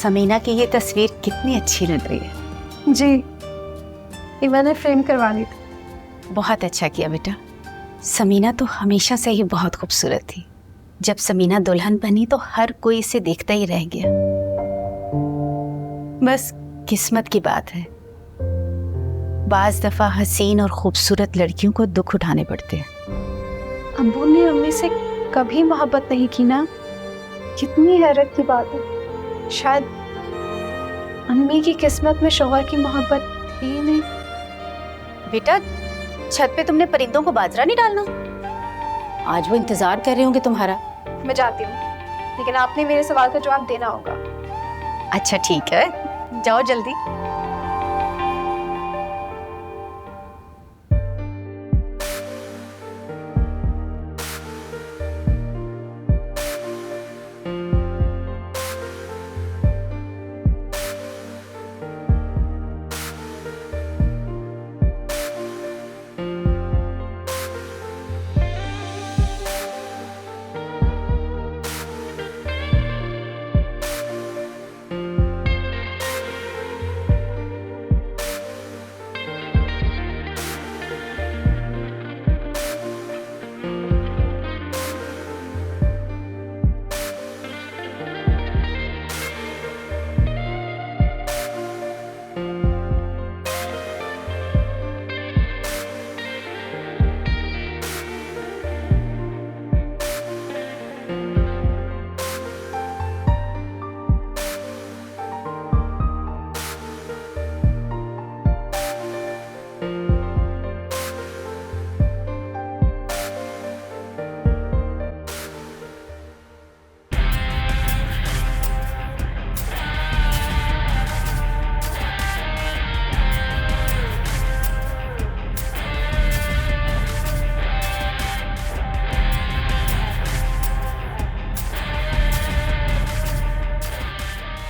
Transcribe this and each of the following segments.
समीना की ये तस्वीर कितनी अच्छी लग रही है। जी, ये मैंने फ्रेम करवा ली थी। बहुत अच्छा किया बेटा। समीना तो हमेशा से ही बहुत खूबसूरत थी। जब समीना दुल्हन बनी तो हर कोई इसे देखता ही रह गया। बस किस्मत की बात है, बाज दफा हसीन और खूबसूरत लड़कियों को दुख उठाने पड़ते हैं। अब्बू ने अम्मी से कभी मोहब्बत नहीं की ना, कितनी हैरत की बात है। शायद अम्मी की किस्मत में शौहर की मोहब्बत थी ही नहीं। बेटा, छत पे तुमने परिंदों को बाजरा नहीं डालना? आज वो इंतजार कर रहे होंगे तुम्हारा। मैं जाती हूँ, लेकिन आपने मेरे सवाल का जवाब देना होगा। अच्छा ठीक है, जाओ जल्दी।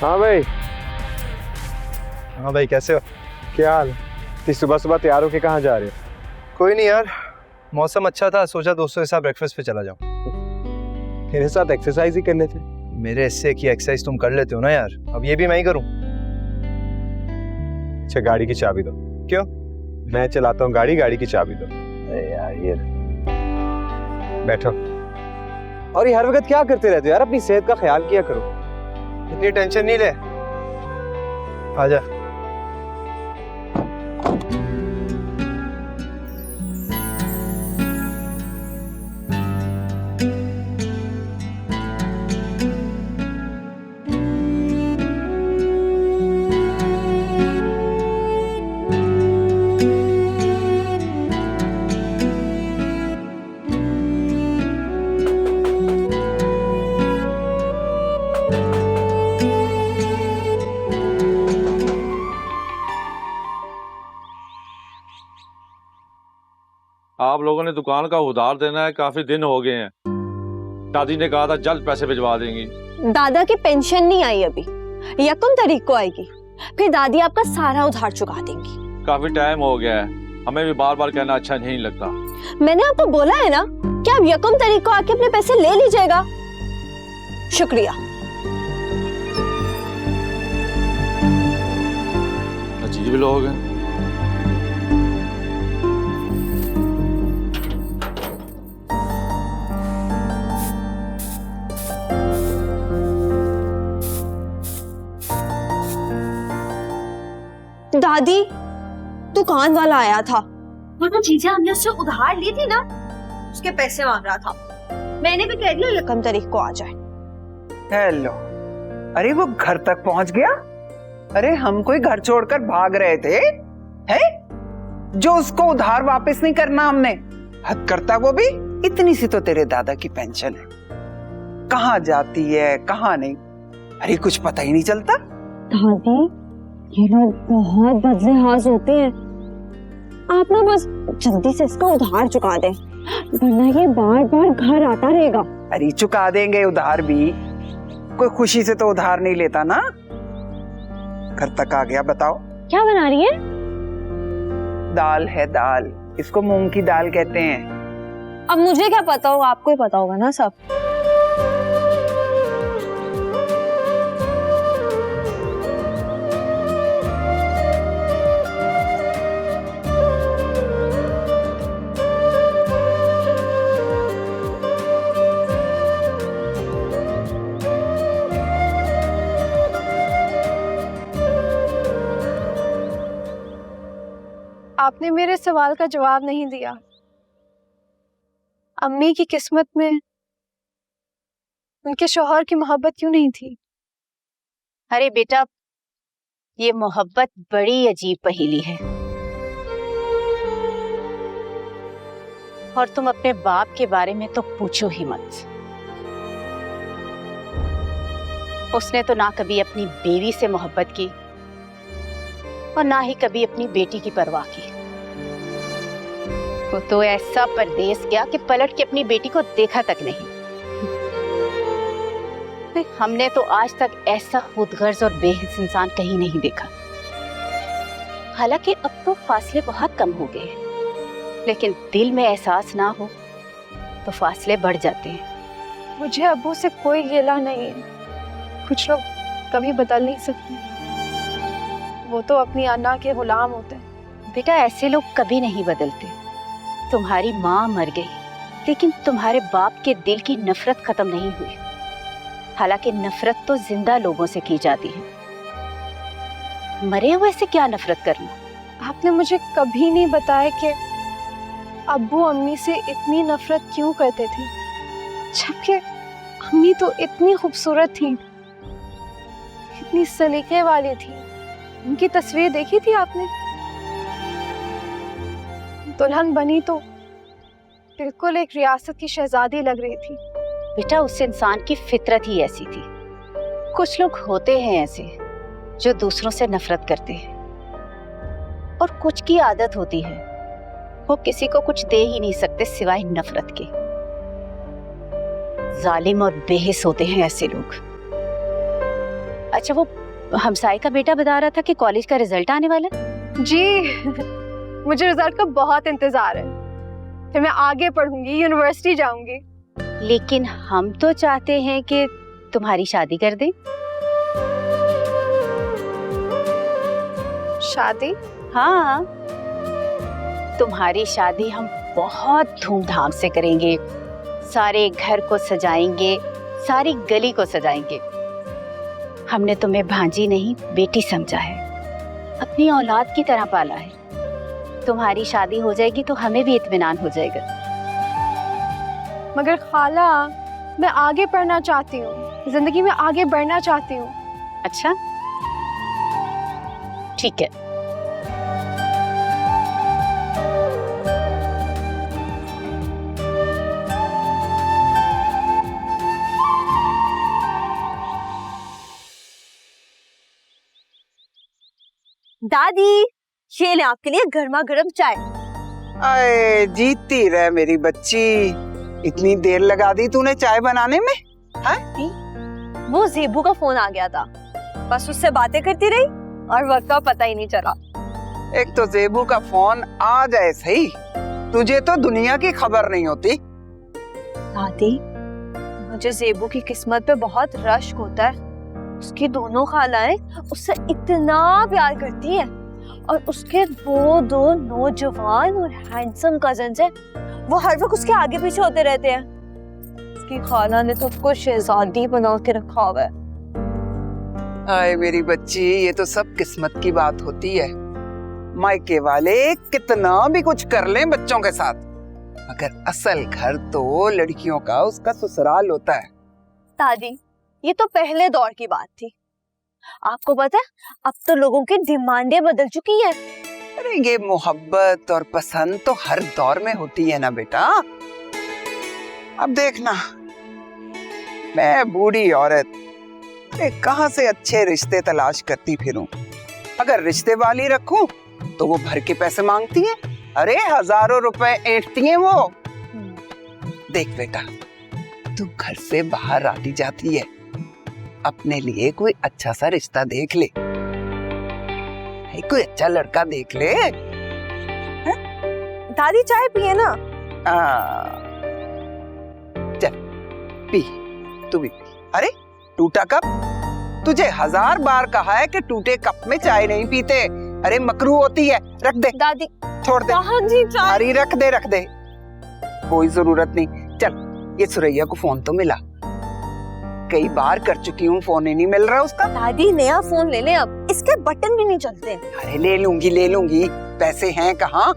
हाँ भाई। हाँ भाई, कैसे हो? क्या हाल? इतनी सुबह सुबह तैयार होके कहाँ जा रहे हो? कोई नहीं यार, मौसम अच्छा था, सोचा दोस्तों के साथ ब्रेकफास्ट पे चला जाऊं। मेरे साथ एक्सरसाइज ही करने थे। मेरे हिस्से की एक्सरसाइज तुम कर लेते हो ना यार, अब ये भी मैं ही करूं? अच्छा, गाड़ी की चाबी दो। क्यों? मैं चलाता हूँ गाड़ी, गाड़ी की चाबी दो। अरे यार, ये बैठो। और ये हर वक्त क्या करते रहते हो यार? अपनी सेहत का ख्याल किया करो। इतनी टेंशन नहीं ले, आजा। आप लोगों ने दुकान का उधार देना है, काफी दिन हो गए हैं। दादी ने कहा था जल्द पैसे भिजवा देंगी। दादा की पेंशन नहीं आई अभी, यकम तारीख को आएगी, फिर दादी आपका सारा उधार चुका देंगी। काफी टाइम हो गया है, हमें भी बार बार कहना अच्छा नहीं लगता। मैंने आपको बोला है ना कि आप यकम तारीख को आके अपने पैसे ले लीजिएगा। शुक्रिया। अजीब लोग हैं। दादी, दुकान वाला आया था, वो जो चीजें हमने उससे उधार ली थी ना, उसके पैसे मांग रहा था। मैंने भी कह दिया यकम तारीख को आ जाए। हेलो, अरे वो घर तक पहुंच गया? अरे हम कोई घर छोड़कर भाग रहे थे, हैं? जो उसको उधार वापस नहीं करना हमने। हद करता वो भी। इतनी सी तो तेरे दादा की पेंशन है, कहाँ जाती है कहाँ नहीं, अरे कुछ पता ही नहीं चलता। दादी, ये लोग बहुत बदले हाथ होते हैं। आप ना बस जल्दी से इसका उधार चुका दें, वरना ये बार बार घर आता रहेगा। अरे चुका देंगे उधार भी, कोई खुशी से तो उधार नहीं लेता ना। घर तक आ गया, बताओ क्या बना रही है? दाल है, दाल। इसको मूंग की दाल कहते हैं। अब मुझे क्या पता होगा, आपको ही पता होगा ना सब। आपने मेरे सवाल का जवाब नहीं दिया। अम्मी की किस्मत में उनके शौहर की मोहब्बत क्यों नहीं थी? अरे बेटा, ये मोहब्बत बड़ी अजीब पहेली है। और तुम अपने बाप के बारे में तो पूछो ही मत। उसने तो ना कभी अपनी बेटी से मोहब्बत की और ना ही कभी अपनी बेटी की परवाह की। वो तो ऐसा परदेस गया कि पलट के अपनी बेटी को देखा तक नहीं। हमने तो आज तक ऐसा खुदगर्ज और बेहिस इंसान कहीं नहीं देखा। हालांकि अब तो फासले बहुत कम हो गए हैं, लेकिन दिल में एहसास ना हो तो फासले बढ़ जाते हैं। मुझे अब्बू से कोई गिला नहीं है। कुछ लोग कभी बदल नहीं सकते, वो तो अपनी अन्ना के गुलाम होते हैं। बेटा, ऐसे लोग कभी नहीं बदलते। तुम्हारी माँ मर गई, लेकिन तुम्हारे बाप के दिल की नफरत खत्म नहीं हुई। हालांकि नफरत तो जिंदा लोगों से की जाती है, मरे हुए से क्या नफरत करना। आपने मुझे कभी नहीं बताया कि अब्बू अम्मी से इतनी नफरत क्यों करते थे, जबकि अम्मी तो इतनी खूबसूरत थी, इतनी सलीके वाली थी। उनकी तस्वीर देखी थी आपने? दुल्हन बनी तो बिल्कुल एक रियासत की शहजादी लग रही थी। बेटा, उस इंसान की फितरत ही ऐसी थी। कुछ लोग होते हैं ऐसे जो दूसरों से नफरत करते हैं, और कुछ की आदत होती है वो किसी को कुछ दे ही नहीं सकते सिवाय नफरत के। जालिम और बेहिस होते हैं ऐसे लोग। अच्छा, वो हमसाए का बेटा बता रहा था कि कॉलेज का रिजल्ट आने वाला है। जी मुझे रिजल्ट का बहुत इंतजार है। फिर मैं आगे पढ़ूंगी, यूनिवर्सिटी जाऊंगी। लेकिन हम तो चाहते हैं कि तुम्हारी शादी कर दें। शादी? हाँ, तुम्हारी शादी हम बहुत धूमधाम से करेंगे। सारे घर को सजाएंगे, सारी गली को सजाएंगे। हमने तुम्हें भांजी नहीं बेटी समझा है, अपनी औलाद की तरह पाला है। तुम्हारी शादी हो जाएगी तो हमें भी इत्मीनान हो जाएगा। मगर खाला, मैं आगे पढ़ना चाहती हूँ, जिंदगी में आगे बढ़ना चाहती हूँ। अच्छा, ठीक है। दादी, ये ले आपके लिए गर्मा गर्म चाय। अरे जीती रहे मेरी बच्ची, इतनी देर लगा दी तूने चाय बनाने में? हाँ? वो जेबू का फोन आ गया था, बस उससे बातें करती रही और वक्त का पता ही नहीं चला। एक तो जेबू का फोन आ जाए सही, तुझे तो दुनिया की खबर नहीं होती। दादी, मुझे जेबू की किस्मत पे बहुत रश्क होता है। उसकी दोनों खालाएं उससे इतना प्यार करती हैं, और उसके वो दो नौजवान और हैंडसम कजन्स हैं, वो हर वक्त उसके आगे पीछे होते रहते हैं। उसकी खाला ने तो उसको शहजादी बना के रखा हुआ है। आए मेरी बच्ची, ये तो सब किस्मत की बात होती है। मायके वाले कितना भी कुछ कर लें बच्चों के साथ, मगर असल घर तो लड़कियों का उसका ससुराल होता है। दादी, ये तो पहले दौर की बात थी। आपको पता है, अब तो लोगों की डिमांडें बदल चुकी हैं। अरे ये मोहब्बत और पसंद तो हर दौर में होती है ना बेटा। अब देखना, मैं बूढ़ी औरत कहाँ से अच्छे रिश्ते तलाश करती फिरूं। अगर रिश्ते वाली रखूं तो वो भर के पैसे मांगती है। अरे हजारों रुपए ऐंठती हैं वो। देख बेटा, तू घर से बाहर आती जाती है, अपने लिए कोई अच्छा सा रिश्ता देख ले, कोई अच्छा लड़का देख ले। दादी, चाय पिए ना। चल पी, तू भी पी। अरे टूटा कप, तुझे 1000 बार कहा है कि टूटे कप में चाय नहीं पीते। अरे मकरू होती है, रख दे। दादी, छोड़ दे। जी चाय। अरे रख दे, कोई जरूरत नहीं। चल, ये सुरैया को फोन तो मिला, कई बार कर चुकी हूँ, फोन ही नहीं मिल रहा उसका। दादी, नया फोन ले ले अब, इसके बटन भी नहीं चलते। अरे ले लूंगी, पैसे हैं कहाँ?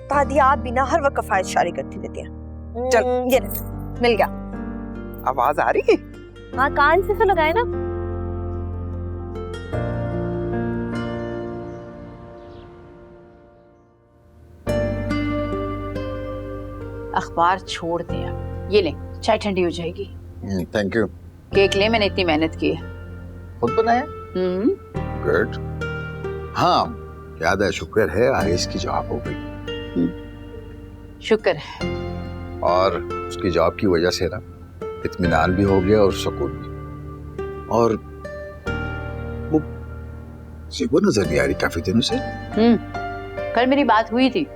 दादी आप बिना हर वक्त कफायतशारी करती रहती हैं। चल। ये ले, मिल गया। आवाज आ रही है? हाँ कान से तो लगाए ना। अखबार छोड़ दे अब, ये ले चाय ठंडी हो जाएगी। Thank you. केक ले, मैंने इतनी मेहनत की है। खुद बनाया? हम्म। गुड। हाँ याद है, शुक्र है आरिस की जॉब हो गई। शुक्र है। और उसकी जॉब की वजह से ना इत्मीनान भी हो गया और सुकून भी। और वो ज़ेबू नजर नहीं आ रही काफी दिनों से। कल मेरी बात हुई थी,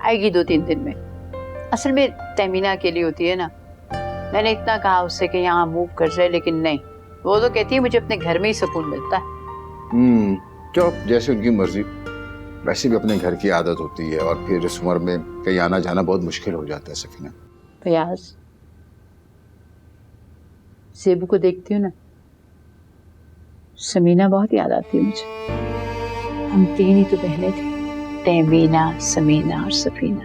आएगी 2-3 दिन में। असल में तहमीना अकेली होती है ना, मैंने इतना कहा उससे कि यहाँ मूव कर जाए, लेकिन नहीं, वो तो कहती है मुझे अपने घर में ही सुकून मिलता है। क्यों, जैसे उनकी मर्जी। वैसे भी अपने घर की आदत होती है और फिर इस उम्र में कहीं आना जाना बहुत मुश्किल हो जाता है सफीना। फयाज, ज़ेबू को देखती हूँ ना, समीना बहुत याद आती है मुझे। हम 3 ही तो बहनें थी, तहमीना, समीना और सफीना।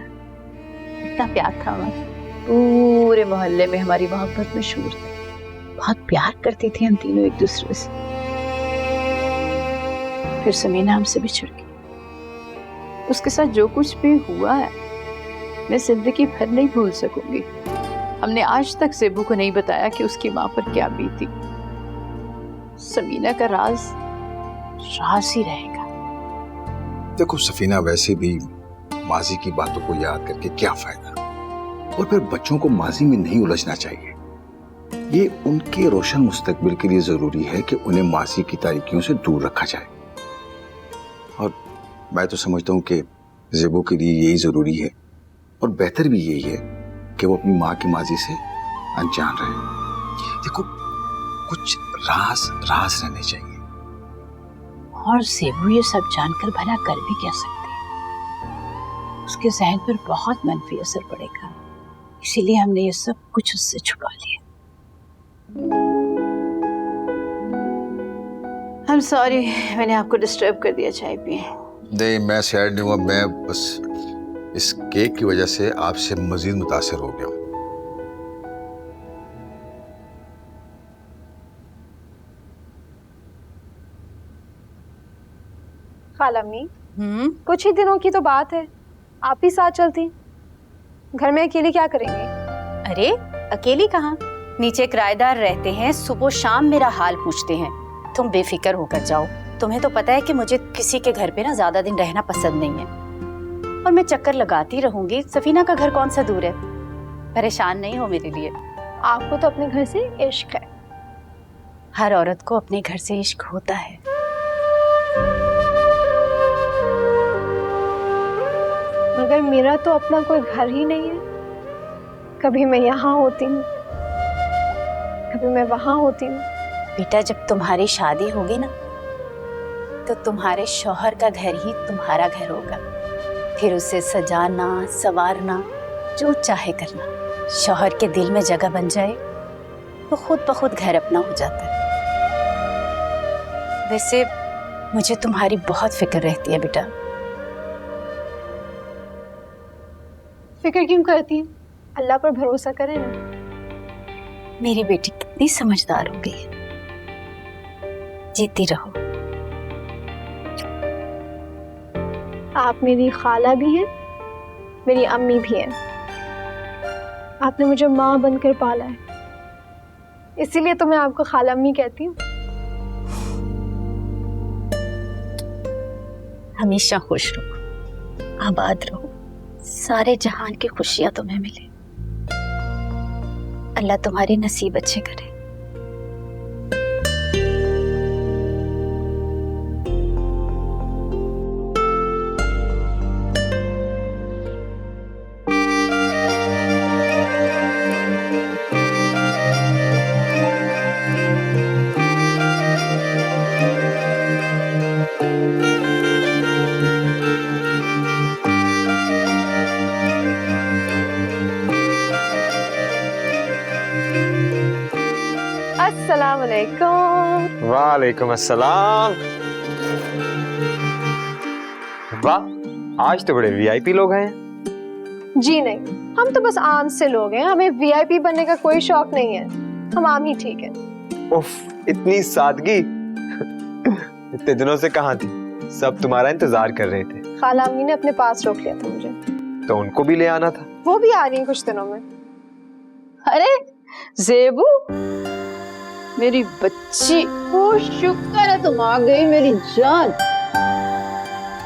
इतना प्यार था हमारा, पूरे मोहल्ले में हमारी मोहब्बत मशहूर थी। बहुत प्यार करती थी हम तीनों एक दूसरे से। फिर समीना हमसे बिछड़ गई। उसके साथ जो कुछ भी हुआ है मैं जिंदगी भर नहीं भूल सकूंगी। हमने आज तक ज़ेबू को नहीं बताया कि उसकी माँ पर क्या बीती। समीना का राज राज ही रहेगा। देखो सफीना, वैसे भी माजी की बातों को याद करके क्या फायदा, और फिर बच्चों को माजी में नहीं उलझना चाहिए। ये उनके रोशन मुस्तकबिल के लिए जरूरी है कि उन्हें माजी की तारीकियों से दूर रखा जाए। और मैं तो समझता हूँ कि ज़ेबू के लिए यही जरूरी है, और बेहतर भी यही है कि वो अपनी माँ की माजी से अनजान रहे। देखो, कुछ राज राज रहने चाहिए। और ज़ेबू ये सब जानकर भला कर भी क्या सकती है? उसके ज़हन पर बहुत मनफी असर पड़ेगा, इसीलिए हमने ये सब कुछ उससे छुपा लिया। I'm sorry, मैंने आपको डिस्टर्ब कर दिया चाय पिए। नहीं, मैं सैड नहीं हुआ, मैं बस इस केक की वजह से आपसे मजीद मुतासिर हो गया हूँ। खालाम्मी, कुछ ही दिनों की तो बात है, आप ही साथ चलती। घर में अकेले क्या करेंगे? अरे अकेली कहाँ, नीचे किराएदार रहते हैं, सुबह शाम मेरा हाल पूछते हैं। तुम बेफिक्र होकर जाओ, तुम्हें तो पता है कि मुझे किसी के घर पे ना ज्यादा दिन रहना पसंद नहीं है, और मैं चक्कर लगाती रहूंगी। सफीना का घर कौन सा दूर है, परेशान नहीं हो मेरे लिए। आपको तो अपने घर से इश्क है। हर औरत को अपने घर से इश्क होता है। मगर मेरा तो अपना कोई घर ही नहीं है। कभी मैं यहाँ होती हूँ, कभी मैं वहाँ होती हूँ। बेटा, जब तुम्हारी शादी होगी ना, तो तुम्हारे शौहर का घर ही तुम्हारा घर होगा। फिर उसे सजाना संवारना जो चाहे करना। शौहर के दिल में जगह बन जाए तो खुद ब खुद घर अपना हो जाता है। वैसे मुझे तुम्हारी बहुत फिक्र रहती है बेटा। फिक्र क्यों करती हैं? अल्लाह पर भरोसा करें ना। मेरी बेटी कितनी समझदार हो गई है। जीती रहो। आप मेरी खाला भी हैं, मेरी अम्मी भी हैं। आपने मुझे माँ बनकर पाला है, इसीलिए तो मैं आपको खाला अम्मी कहती हूँ। हमेशा खुश रहो, आबाद रहो, सारे जहान की खुशियां तुम्हें मिले। अल्लाह तुम्हारे नसीब अच्छे करे। अस्सलाम वालेकुम। वालेकुम अस्सलाम। वाह, आज तो बड़े वीआईपी लोग हैं। जी नहीं, हम तो बस आम से लोग हैं, हमें वीआईपी बनने का कोई शौक नहीं है, हम आम ही ठीक है। उफ, इतनी सादगी। इतने दिनों से कहाँ थी? सब तुम्हारा इंतजार कर रहे थे। खाला अम्मी ने अपने पास रोक लिया था मुझे। तो उनको भी ले आना था। वो भी आ रही हैं कुछ दिनों में। अरे ज़ेबू, मेरी बच्ची, वो शुक्र है तुम आ गई मेरी जान।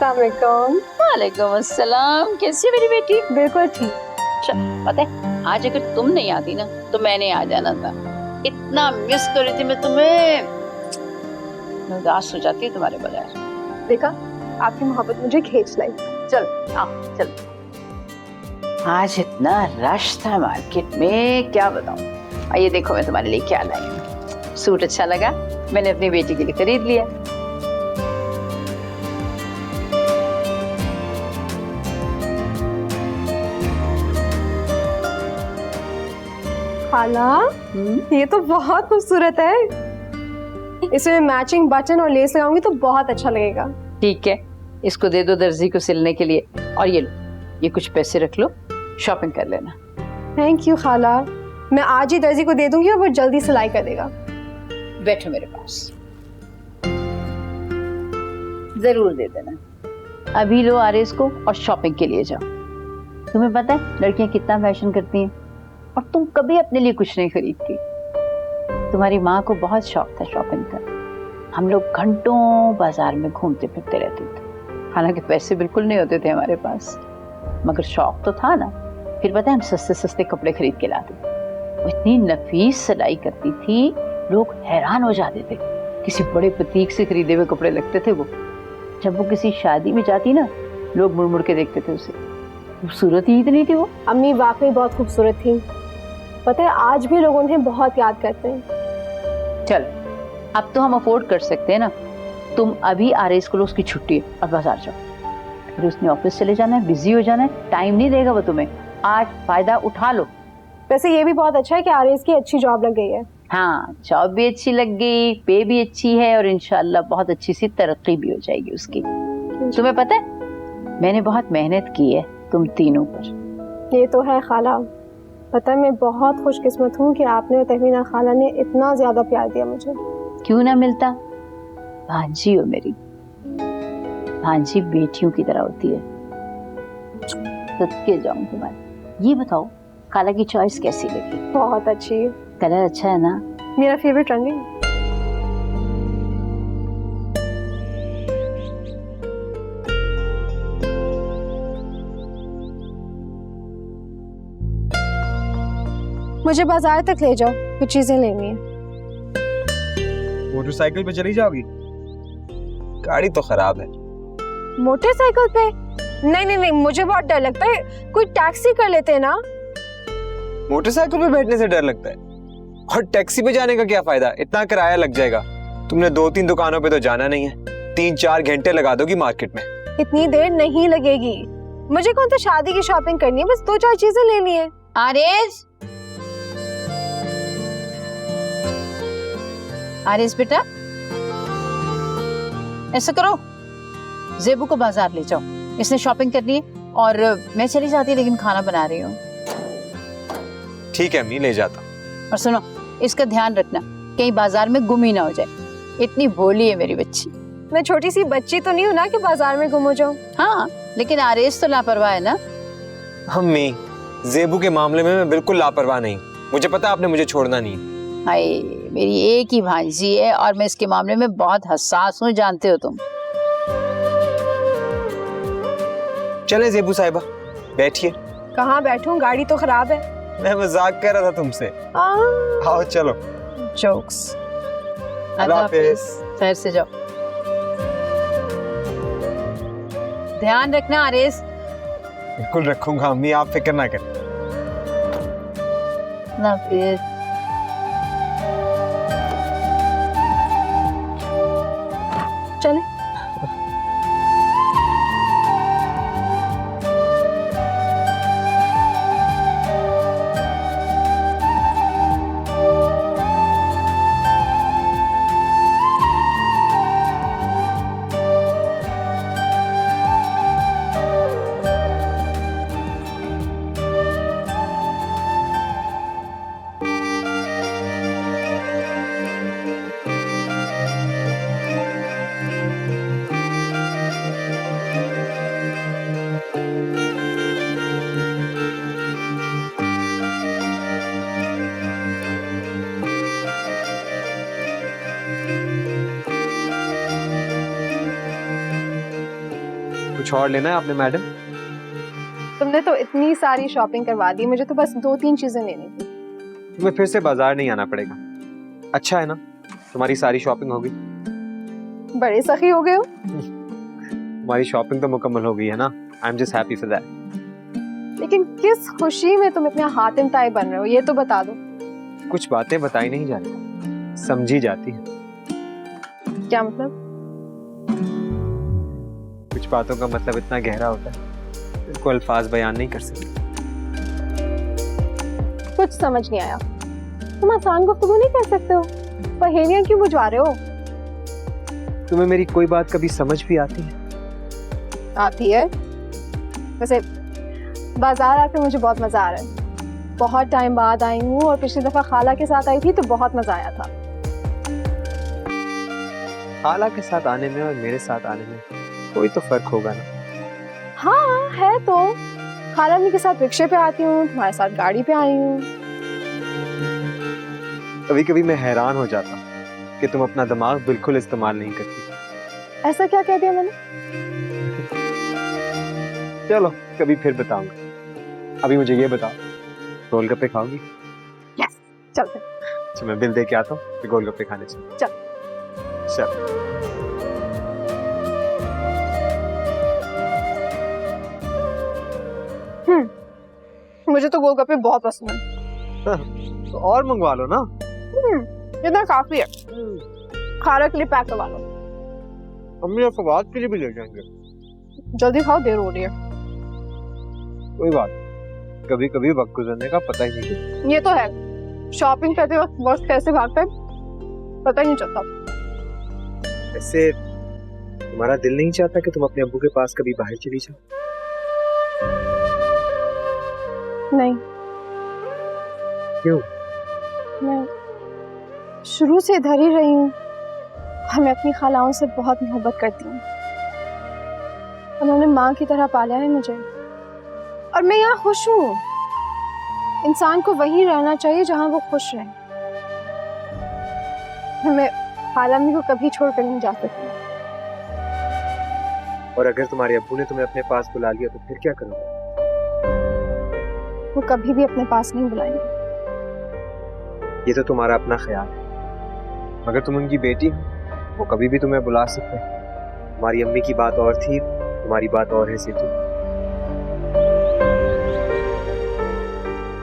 अस्सलामुअलैकुम। वालेकुम अस्सलाम, कैसी है मेरी बेटी? बिल्कुल ठीक। पता है आज अगर तुम नहीं आती ना तो मैंने आ जाना था। इतना मिस कर रही थी मैं तुम्हें, मैं उदास हो जाती तुम्हारे बगैर। देखा, आपकी मोहब्बत मुझे खींच लाई। चल आओ चल। आज इतना रश था मार्केट में, क्या बताऊं। ये देखो मैं तुम्हारे लिए क्या लाई हूं। सूट अच्छा लगा, मैंने अपनी बेटी के लिए खरीद लिया। खाला, ये तो बहुत खूबसूरत है। इसमें मैचिंग बटन और लेस लगाऊंगी तो बहुत अच्छा लगेगा। ठीक है, इसको दे दो दर्जी को सिलने के लिए, और ये लो, ये कुछ पैसे रख लो, शॉपिंग कर लेना। थैंक यू खाला, मैं आज ही दर्जी को दे दूंगी और वो जल्दी सिलाई कर देगा। बैठो मेरे पास, जरूर दे देना। अभी लो आरिस को और शॉपिंग के लिए जाओ। तुम्हें पता है लड़कियां कितना फैशन करती हैं, और तुम कभी अपने लिए कुछ नहीं खरीदती। तुम्हारी माँ को बहुत शौक था शॉपिंग का, हम लोग घंटों बाजार में घूमते फिरते रहते थे। हालांकि पैसे बिल्कुल नहीं होते थे हमारे पास, मगर शौक तो था ना। फिर पता है हम सस्ते सस्ते कपड़े खरीद के लाते थे। वो इतनी नफीस सिलाई करती थी, लोग हैरान हो जाते थे। किसी बड़े बुटीक से खरीदे हुए कपड़े लगते थे वो। जब वो किसी शादी में जाती ना, लोग मुड़ मुड़ के देखते थे उसे। खूबसूरत ही इतनी थी वो। अम्मी वाकई बहुत खूबसूरत थी। पता है आज भी लोग उन्हें बहुत याद करते हैं। चल, अब तो हम अफोर्ड कर सकते हैं ना। तुम अभी आरिस को लो, उसकी छुट्टी है, और बाजार जाओ। फिर उसने ऑफिस चले जाना है, बिजी हो जाना है, टाइम नहीं देगा वो तुम्हें। आज फायदा उठा लो। वैसे ये भी बहुत अच्छा है कि आरिस की अच्छी जॉब लग गई है। हाँ, जॉब भी अच्छी लग गई, पे भी अच्छी है, और इंशाल्लाह बहुत अच्छी सी तरक्की भी हो जाएगी उसकी। तुम्हें पता है मैंने बहुत मेहनत की है तुम तीनों पर। ये तो है खाला, पता है मैं बहुत खुशकिस्मत हूँ कि आपने और तहमीना खाला ने इतना ज्यादा प्यार दिया मुझे। क्यों ना मिलता, भांजी हो मेरी। भांजी बेटियों की तरह होती है। सदके जाऊं तुम्हारे। ये बताओ खाला की चॉइस कैसी लगी? बहुत अच्छी। कलर अच्छा है ना? मेरा फेवरेट रंग है। मुझे बाजार तक ले जाओ, कुछ चीजें लेनी है। मोटरसाइकिल पे चली जाओगी? गाड़ी तो खराब है। मोटरसाइकिल पे? नहीं नहीं नहीं, मुझे बहुत डर लगता है। कोई टैक्सी कर लेते हैं ना। मोटरसाइकिल पे बैठने से डर लगता है, और टैक्सी पे जाने का क्या फायदा? इतना किराया लग जाएगा। तुमने 2-3 दुकानों पे तो जाना नहीं है, 3-4 घंटे लगा दोगी मार्केट में। इतनी देर नहीं लगेगी। मुझे कौन तो शादी की शॉपिंग करनी है, बस 2-4 चीजें लेनी है। आरिस, आरिस बेटा, ऐसा करो, ज़ेबू को बाजार ले जाओ, इसने शॉपिंग करनी है, और मैं चली जाती लेकिन खाना बना रही हूँ। ठीक है अम्मी, ले जाता। और सुनो, इसका ध्यान रखना कहीं बाजार में गुम ही ना हो जाए। इतनी भोली है मेरी बच्ची। मैं छोटी सी बच्ची तो नहीं हूँ ना कि बाजार में गुम हो जाऊं। हाँ, लेकिन आरिस तो लापरवाह है ना। अम्मी, ज़ेबू के मामले में मैं बिल्कुल लापरवाह नहीं। मुझे पता आपने मुझे छोड़ना नहीं। हाय, मेरी एक ही भांजी है और मैं इसके मामले में बहुत हसास हूँ, जानते हो तुम। चले ज़ेबू साहिबा, बैठिए। कहाँ बैठूं, गाड़ी तो खराब है। मैं मजाक कर रहा था तुमसे। आओ चलो। जोक्स। अल्लाह हाफिज। खैर से जाओ। ध्यान रखना आरिस। बिल्कुल रखूंगा अम्मी, आप फिक्र ना करें। अल्लाह हाफिज। चले। कुछ और लेना है आपने मैडम? तुमने तो इतनी सारी शॉपिंग करवा दी, मुझे तो बस 2-3 चीजें लेनी थी। तुम्हें फिर से बाजार नहीं आना पड़ेगा। अच्छा है ना, तुम्हारी सारी शॉपिंग हो गई। बड़े सखी हो गए हो। तुम्हारी शॉपिंग तो मुकम्मल हो गई है ना। I am just happy for that. लेकिन किस खुशी में तुम इतने हातिम ताई बन रहे हो, ये तो बता दो। कुछ बातें बताई नहीं जाती, समझी जाती है। क्या मतलब? कुछ बातों का मतलब इतना गहरा होता है, इसको अल्फाज बयान नहीं कर सकते। कुछ समझ नहीं आया। तुम आसान गुफ्तगू नहीं कर सकते हो? पहेलियां क्यों बुझवा रहे हो? तुम्हें मेरी कोई बात कभी समझ भी आती है? आती है। वैसे बाजार आकर मुझे बहुत मजा आ रहा है। बहुत टाइम बाद आई हूँ और पिछली दफा खाला के साथ आई थी तो बहुत मजा आया था। खाला के साथ आने में और मेरे साथ आने में कोई तो फर्क होगा ना? हाँ है तो। खाला अम्मी के साथ रिक्शे पे आती हूँ, तुम्हारे साथ गाड़ी पे आई हूँ। कभी कभी मैं हैरान हो जाता हूँ कि तुम अपना दिमाग बिल्कुल इस्तेमाल नहीं करती। ऐसा क्या कह दिया मैंने? चलो कभी फिर बताऊंगा। अभी मुझे ये बताओ, गोलगप्पे खाओगी? यस, चलते। अच्छा मैं बिल दे के आता हूँ, फिर गोलगप्पे खाने चल। चल। मुझे तो गोलगप्पे बहुत पसंद है। तो और मंगवा लो ना। इतना काफी है। खाला के लिए पैक करवा लो। अम्मी और फवाद के लिए भी ले जाएंगे। जल्दी खाओ, देर हो रही है। कोई बात, कभी कभी वक्त गुजरने का पता ही नहीं चलता। ये तो है, शॉपिंग करते वक्त वक्त कैसे भागता है पता ही नहीं चलता। वैसे तुम्हारा दिल नहीं चाहता कि तुम अपने अब्बू के पास कभी बाहर चली जाओ? नहीं। क्यों? मैं शुरू से इधर ही रही हूँ। मैं अपनी खालाओं से बहुत मोहब्बत करती हूँ। उन्होंने माँ की तरह पाला है मुझे और मैं यहाँ खुश हूँ। इंसान को वहीं रहना चाहिए जहाँ वो खुश रहे। मैं खाला अम्मी को कभी छोड़कर नहीं जा सकती। और अगर तुम्हारे अब्बू ने तुम्हें अपने पास बुला लिया तो फिर क्या करोगे? वो कभी भी अपने पास नहीं बुलाएंगे। ये तो तुम्हारा अपना ख्याल है, मगर तुम उनकी बेटी हो, वो कभी भी तुम्हें बुला सकते हैं। तुम्हारी अम्मी की बात और थी, तुम्हारी बात और है सीतू।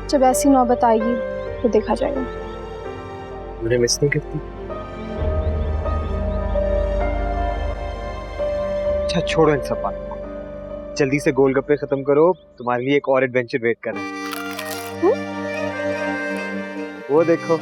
जब ऐसी नौबत आएगी तो देखा जाएगा। मुझे मिस नहीं करती? अच्छा छोड़ो इन सब बातों को, जल्दी से गोलगप्पे खत्म करो, तुम्हारे लिए एक और एडवेंचर वेट कर रहे हैं। वो देखो।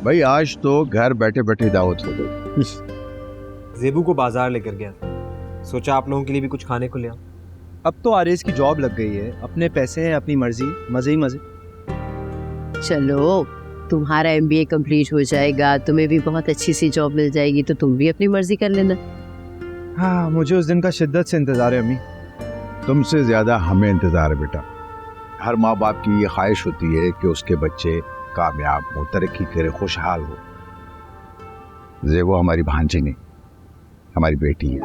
भाई आज तो घर बैठे बैठे दावत हो गई। ज़ेबू को बाजार लेकर गया, सोचा आप लोगों के लिए भी कुछ खाने को ले आऊं। अब तो आरएस की जॉब लग गई है, अपने पैसे हैं, अपनी मर्जी, मजे ही मजे। चलो तुम्हारा MBA कंप्लीट हो जाएगा, तुम्हें भी बहुत अच्छी सी जॉब मिल जाएगी, तो तुम भी अपनी मर्जी कर लेना। हाँ मुझे उस दिन का शिद्दत से इंतजार है अम्मी। तुमसे ज्यादा हमें इंतजार है बेटा। हर माँ बाप की ये ख्वाहिश होती है कि उसके बच्चे कामयाब हो, तरक्की करे, खुशहाल हो। ज़ेबो हमारी भांजी नहीं, हमारी बेटी है।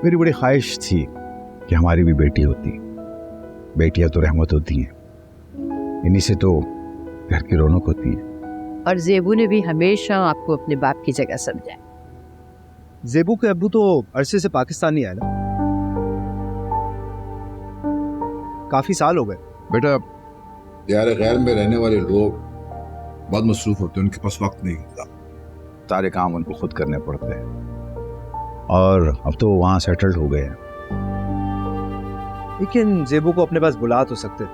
मेरी बड़ी ख्वाहिश थी कि हमारी भी बेटी होती। बेटियां तो रहमत होती हैं, इन्हीं से तो घर की रौनक होती है। और ज़ेबू ने भी हमेशा आपको अपने बाप की जगह समझा। ज़ेबू के अब्बू तो अरसे से पाकिस्तान नहीं आए ना, काफी साल हो गए। बेटा यार गैर में रहने वाले लोग बहुत मसरूफ होते हैं, उनके पास वक्त नहीं होता, सारे काम उनको खुद करने पड़ते हैं। और अब तो वहाँ सेटल्ड हो गए हैं। लेकिन जेबू को अपने पास बुला तो सकते थे,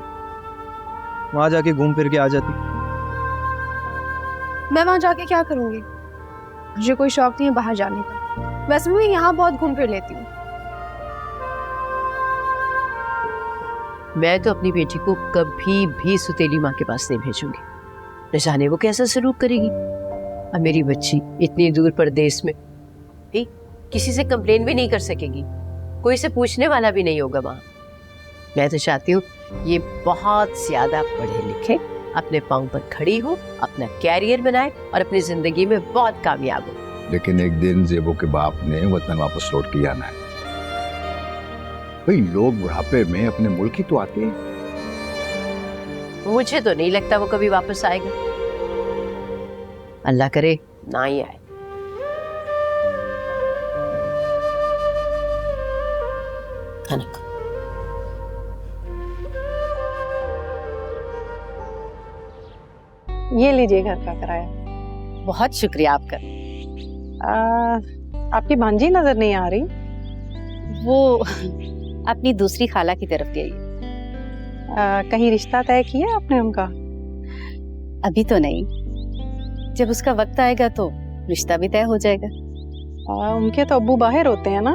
वहां जाके घूम फिर के आ जाती। मैं वहां जाके क्या करूंगी? मुझे कोई शौक नहीं है बाहर जाने का। वैसे भी मैं यहाँ बहुत घूम फिर लेती हूँ। मैं तो अपनी बेटी को कभी भी सुतेली माँ के पास नहीं भेजूंगी, न जाने वो कैसा सलूक करेगी। और मेरी बच्ची इतनी दूर परदेश में भी किसी से कंप्लेन भी नहीं कर सकेगी, कोई से पूछने वाला भी नहीं होगा वहां। मैं तो चाहती हूँ ये बहुत ज्यादा पढ़े लिखे, अपने पांव पर खड़ी हो, अपना कैरियर बनाए और अपनी जिंदगी में बहुत कामयाब हो। लेकिन एक दिन जेबू के बाप ने वतन वापस लौट के आना है। भाई लोग बुढ़ापे में अपने मुल्क ही तो आते हैं। मुझे तो नहीं लगता वो कभी वापस आएगा, अल्लाह करे ना ही आए। खाना खा। ये लीजिए घर का किराया। बहुत शुक्रिया आपका। आपकी भांजी नजर नहीं आ रही। वो अपनी दूसरी खाला की तरफ गई। कहीं रिश्ता तय किया आपने उनका? अभी तो नहीं, जब उसका वक्त आएगा तो रिश्ता भी तय हो जाएगा। उनके तो अब्बू बाहर होते हैं ना,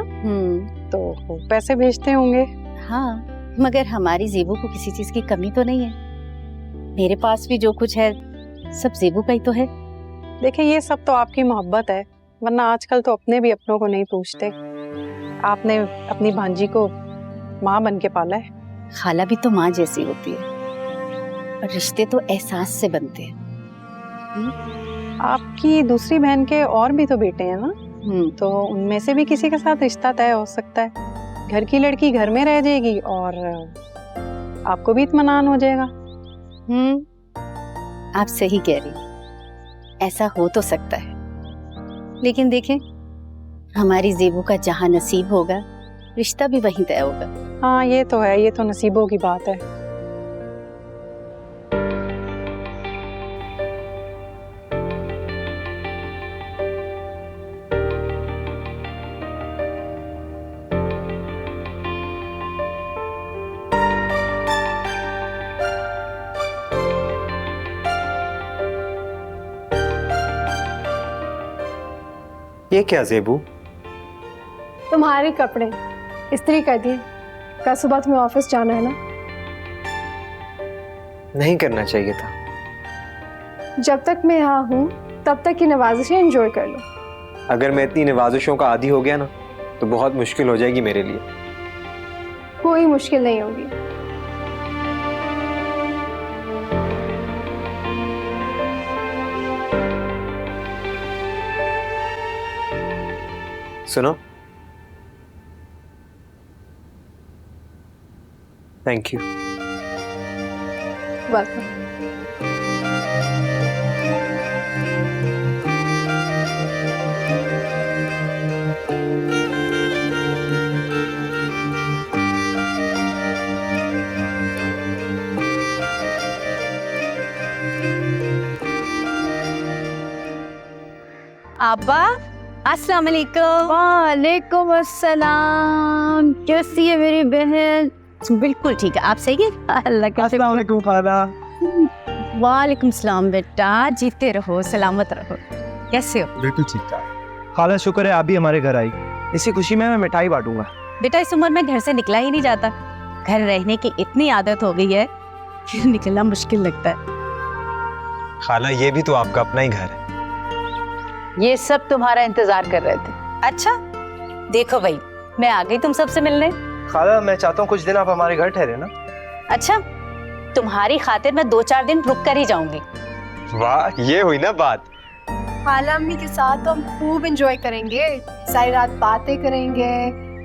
तो वो पैसे भेजते होंगे। हाँ, मगर हमारी जेबू को किसी चीज की कमी तो नहीं है। मेरे पास भी जो कुछ है सब जेबू का ही तो है। देखिए ये सब तो आपकी मोहब्बत है, वरना आजकल तो अपने भी अपनों को नहीं पूछते। आपने अपनी भांजी को माँ बन के पाला है। खाला भी तो माँ जैसी होती है, और रिश्ते तो एहसास से बनते हैं। आपकी दूसरी बहन के और भी तो बेटे हैं ना, तो उनमें से भी किसी के साथ रिश्ता तय हो सकता है। घर की लड़की घर में रह जाएगी और आपको भी इत्मीनान हो जाएगा। आप सही कह रही, ऐसा हो तो सकता है, लेकिन देखें हमारी जेबू का जहां नसीब होगा रिश्ता भी वहीं तय होगा। हाँ ये तो है, ये तो नसीबों की बात है। ये क्या जेबू? तुम्हारे कपड़े इस्त्री कर दिए, कल सुबह तुम्हें ऑफिस जाना है ना। नहीं करना चाहिए था। जब तक मैं यहाँ हूँ तब तक की नवाजिशें एंजॉय कर लो। अगर मैं इतनी नवाजिशों का आदी हो गया ना तो बहुत मुश्किल हो जाएगी मेरे लिए। कोई मुश्किल नहीं होगी। सुनो, थैंक यू। वेलकम। अब्बा अस्सलाम वालेकुम। वालेकुम अस्सलाम। कैसी है मेरी बहन? बिल्कुल ठीक है, आप सही है? अल्लाह का अस्सलाम वालेकुम खाला। वालेकुम सलाम बेटा, जीते रहो सलामत रहो। कैसे हो? बिल्कुल ठीक ठाक खाला, शुक्र है आप भी हमारे घर आई। इसी खुशी में मैं मिठाई बांटूंगा। बेटा इस उम्र में घर से निकला ही नहीं जाता, घर रहने की इतनी आदत हो गई है कि निकलना मुश्किल लगता है। खाला ये भी तो आपका अपना ही घर है। ये सब तुम्हारा इंतजार कर रहे थे। अच्छा देखो भाई, मैं आ गई तुम सबसे मिलने। खाला मैं चाहता हूँ कुछ दिन आप हमारे घर ठहरे ना। अच्छा, तुम्हारी खातिर मैं 2-4 दिन रुक कर ही जाऊंगी। वाह, ये हुई ना बात। खाला अम्मी के साथ तो हम खूब एंजॉय करेंगे, सारी रात बातें करेंगे,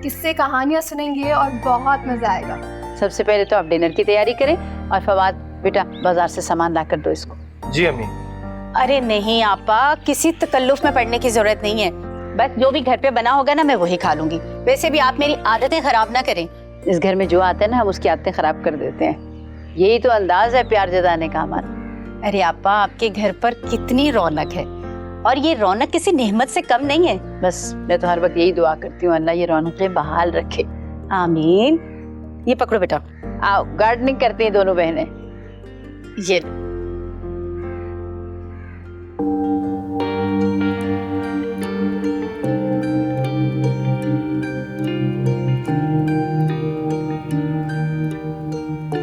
किस्से कहानियां सुनेंगे और बहुत मजा आएगा। सबसे पहले तो आप डिनर की तैयारी करें, और फवाद बेटा बाजार से सामान ला कर दो इसको। जी अम्मी। अरे नहीं आपा, किसी तकल्लुफ में पड़ने की जरूरत नहीं है। बस जो भी घर पे बना होगा ना मैं वही खा लूंगी। वैसे भी आप मेरी आदतें खराब ना करें। इस घर में जो आता है ना हम उसकी आदतें खराब कर देते हैं। यही तो अंदाज है प्यार जताने का हमारा। अरे आपा, आपके घर पर कितनी रौनक है, और ये रौनक किसी नेमत से कम नहीं है। बस मैं तो हर वक्त यही दुआ करती हूँ, अल्लाह ये रौनकें बहाल रखे। आमीन। ये पकड़ो बेटा, आओ गार्डनिंग करती हैं दोनों बहनें। ये लो।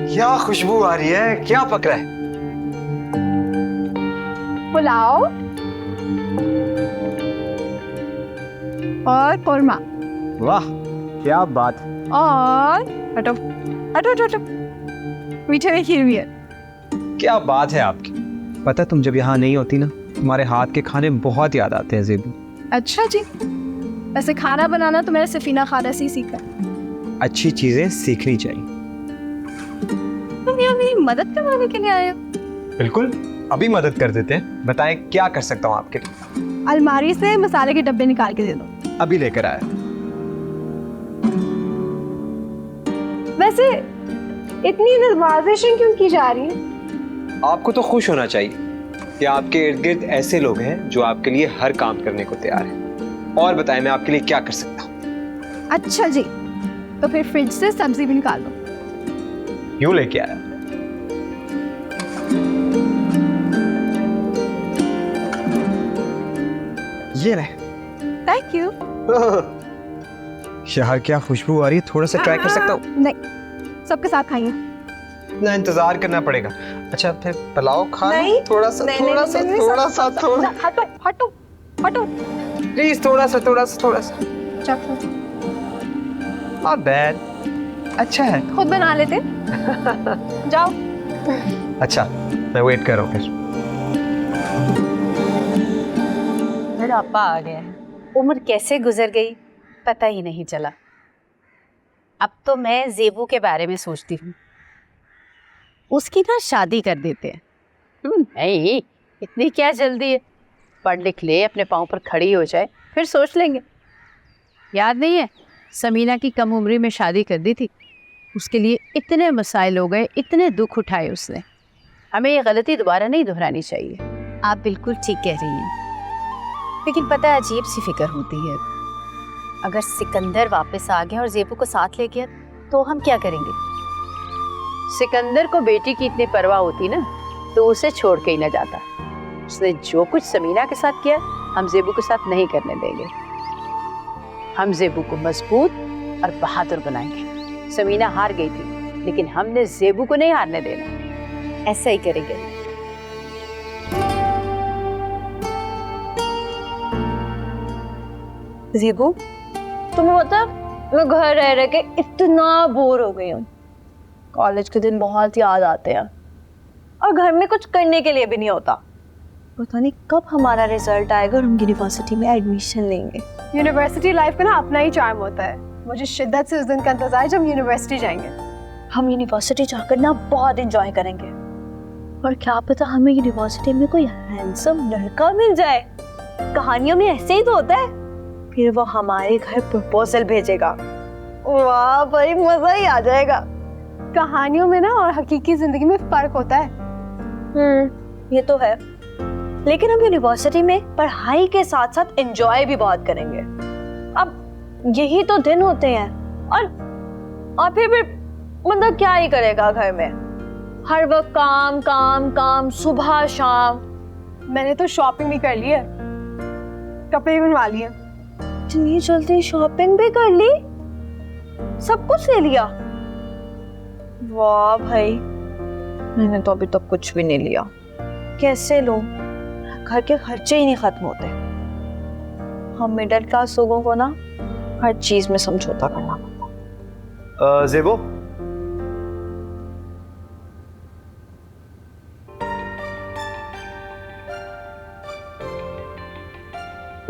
क्या खुशबू आ रही है, क्या पक रहा है? पुलाव और कोरमा। वाह क्या बात। और हटो हटो हटो हटो, मीठे में खीर भी है। क्या बात है आपकी। पता तुम जब यहाँ नहीं होती ना, तुम्हारे हाथ के खाने बहुत याद आते हैं ज़ेबू। अच्छा जी, वैसे खाना बनाना तो मैंने सफीना खाला से ही सीखा। अच्छी चीजें सीखनी चाहिए। तुम यहाँ मेरी मदद करवाने के लिए आए हो? बिल्कुल, अभी मदद कर देते हैं। बताएं क्या कर सकता हूँ आपके लिए। अलमारी से मसाले के डब्बे निकाल के दे दो। अभी लेकर आया। वैसे इतनी नवाजिशें क्यों की जा रही है? आपको तो खुश होना चाहिए कि आपके इर्द गिर्द ऐसे लोग हैं जो आपके लिए हर काम करने को तैयार हैं। और बताएं मैं आपके लिए क्या कर सकता हूँ। अच्छा जी, तो फिर फ्रिज से सब्जी भी निकाल दो। यूं लेके आया। ये ले। Thank you. यार क्या खुशबू आ रही है, थोड़ा सा ट्राई कर सकता हूँ? नहीं, सबके साथ खाइए। ना इंतजार करना पड़ेगा। अच्छा फिर पुलाव खा नहीं, थोड़ा सा थोड़ा सा थोड़ा सा थोड़ा। हटो हटो हटो, प्लीज थोड़ा सा थोड़ा सा थोड़ा सा। चखो। नॉट बैड, अच्छा है। खुद बना लेते। जाओ। अच्छा मैं वेट कर रहा हूँ फिर। बुढ़ापा आ गया है, उम्र कैसे गुजर गई पता ही नहीं चला। अब तो मैं ज़ेबू के बारे में सोचती हूँ, उसकी ना शादी कर देते हैं। नहीं, इतनी क्या जल्दी है, पढ़ लिख ले, अपने पाँव पर खड़ी हो जाए, फिर सोच लेंगे। याद नहीं है समीना की कम उम्री में शादी कर दी थी, उसके लिए इतने मसाइल हो गए, इतने दुख उठाए उसने। हमें ये गलती दोबारा नहीं दोहरानी चाहिए। आप बिल्कुल ठीक कह रही हैं, लेकिन पता है अजीब सी फिक्र होती है, अगर सिकंदर वापस आ गया और ज़ेबू को साथ ले गया तो हम क्या करेंगे? सिकंदर को बेटी की इतनी परवाह होती ना तो उसे छोड़ के ही न जाता। उसने जो कुछ समीना के साथ किया हम ज़ेबू के साथ नहीं करने देंगे। हम ज़ेबू को मजबूत और बहादुर बनाएंगे। समीना हार गई थी, लेकिन हमने ज़ेबू को नहीं हारने देना। ऐसा ही करेंगे। ज़ेबू, तुम्हें पता है मैं घर रह रह के इतना बोर हो गई हूँ। कॉलेज के दिन बहुत याद आते हैं और घर में कुछ करने के लिए भी नहीं होता। पता नहीं कब हमारा रिजल्ट आएगा और हम यूनिवर्सिटी में एडमिशन लेंगे। यूनिवर्सिटी लाइफ का ना अपना ही चार्म होता है। मुझे शिद्दत से उस दिन का इंतजार है जब यूनिवर्सिटी जाएंगे। हम यूनिवर्सिटी जाकर ना बहुत एंजॉय करेंगे, और क्या पता हमें यूनिवर्सिटी में कोई हैंडसम लड़का मिल जाए। कहानियों में ऐसे ही तो होता है। फिर वो हमारे घर प्रपोजल भेजेगा। वाह भाई, मजा ही आ जाएगा। कहानियों में ना और हकीकी जिंदगी में फर्क होता है। ये तो है, लेकिन हम यूनिवर्सिटी में पढ़ाई के साथ साथ एंजॉय भी बहुत करेंगे। अब यही तो दिन होते हैं, और फिर मतलब क्या ही करेगा घर में, हर वक्त काम काम काम, सुबह शाम। मैंने तो शॉपिंग भी कर ली है, कपड़े भी बनवा लिए। इतनी जल्दी शॉपिंग भी कर ली, सब कुछ ले लिया? वाह भाई, मैंने तो अभी तक कुछ भी नहीं लिया। कैसे लूं, घर के खर्चे ही नहीं खत्म होते। हम मिडिल क्लास लोगों को ना हर चीज में समझौता करना पड़ता। ज़ेबो,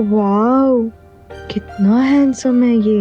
वाह, कितना हैंडसम है ये।